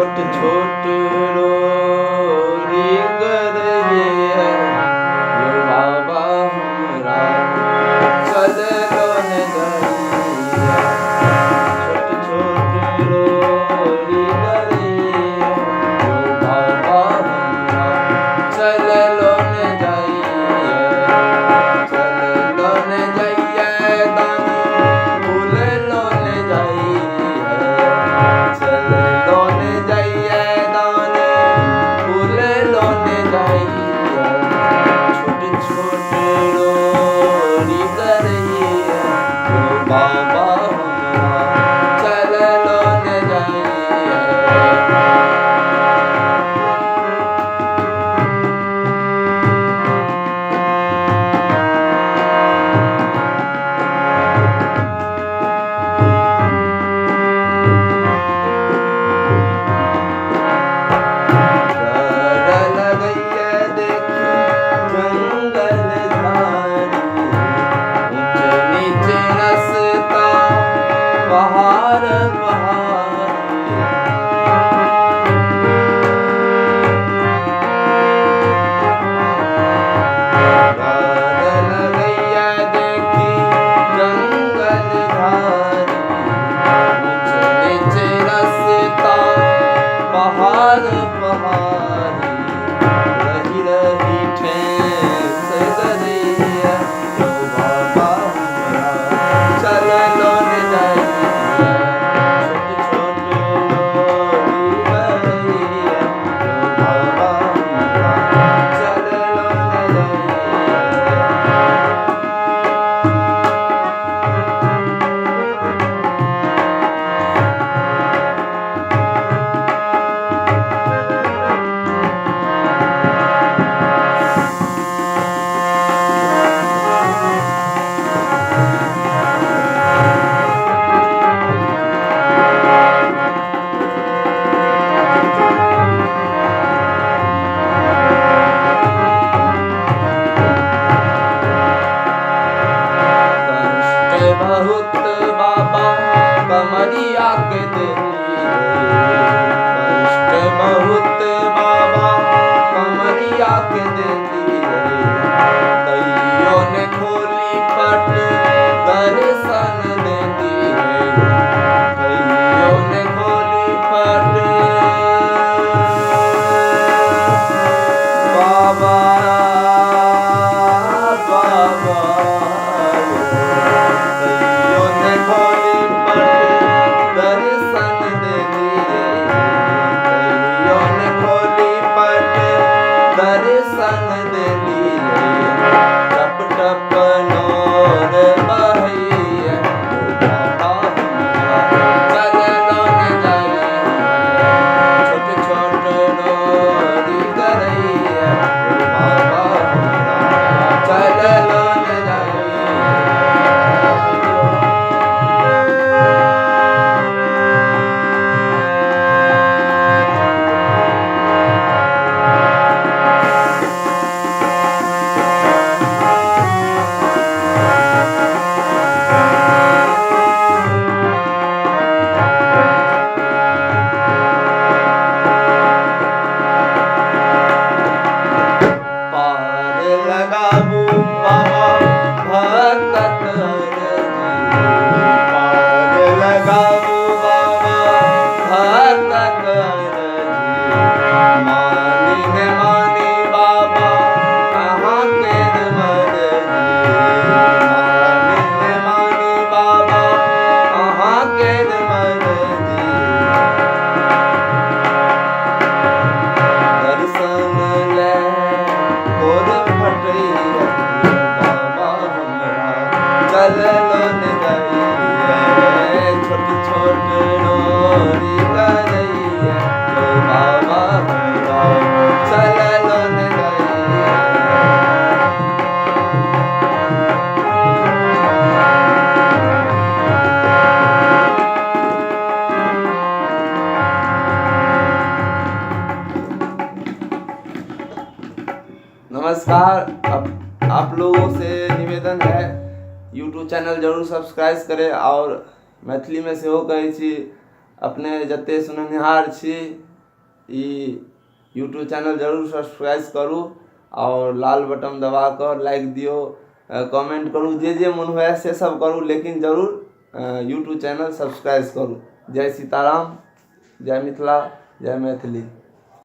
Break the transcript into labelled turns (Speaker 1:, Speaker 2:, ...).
Speaker 1: छोट छोट रोरी गरैया यो बाबा हमरा चललो न जाइया। छोट छोट रोरी गरैया यो बाबा हमरा चललो न जाइया। चललो न जाइया दानी भूललो न जाइया। चललो न जाइया दानी भूललो न जाइया। छोट छोट रोरी गरैया यो बाबा हमरा चललो न जाइया। डर लगैया देखी जंगल झाड़ी। ऊंच नीच रस्ता पहाड़ पहाड़ी। डर लगैया देखी जंगल झाड़ी। ऊंच नीच रस्ता पहाड़ पहाड़ी। रही रही ठेस गरैया यो बाबा हमरा चललो न जाइया। छोट छोट रोरी गरैया यो बाबा हमरा चललो न जाइया। कष्ट बहुत बाबा कमरिया के देली रे। कष्ट बहुत बाबा कमरिया के देली रे। तैयो ने खोली पट दर्शन देली रे। तैयो ने खोली पट बाबा बाबा तैयो ने खोली पट दर्शन देली रे। तैयो ने खोली पट दर्शन देली रे। टप टप नोर बहैया यो बाबा हमरा चललो न जाइया। छोट छोट रोरी गरैया यो बाबा हमरा चललो न जाइया। पार लगाबू बाबा भक्तक अरजी। पार लगाबू बाबा भक्तक अरजी। मानी न मानी बाबा कहाँ के मरजी। मानी न मानी बाबा कहाँ के मरजी। दर्शन ले तोर फटैया यो बाबा हमरा चललो न जाइया। छोट छोट रोरी गरैया यो बाबा हमरा चललो न जाइया। नमस्कार। आप लोगों से निवेदन है यूट्यूब चैनल जरूर सब्सक्राइब करें और मैथिली में सेहो कहै छी अपने जते सुननिहार छी यूट्यूब चैनल जरूर सब्सक्राइब करू और लाल बटन दबा कर लाइक दियो, कमेंट करू, जे मन हुए से सब करू, लेकिन जरूर यूट्यूब चैनल सब्सक्राइब करू। जय सीताराम, जय मिथिला, जय मैथिली।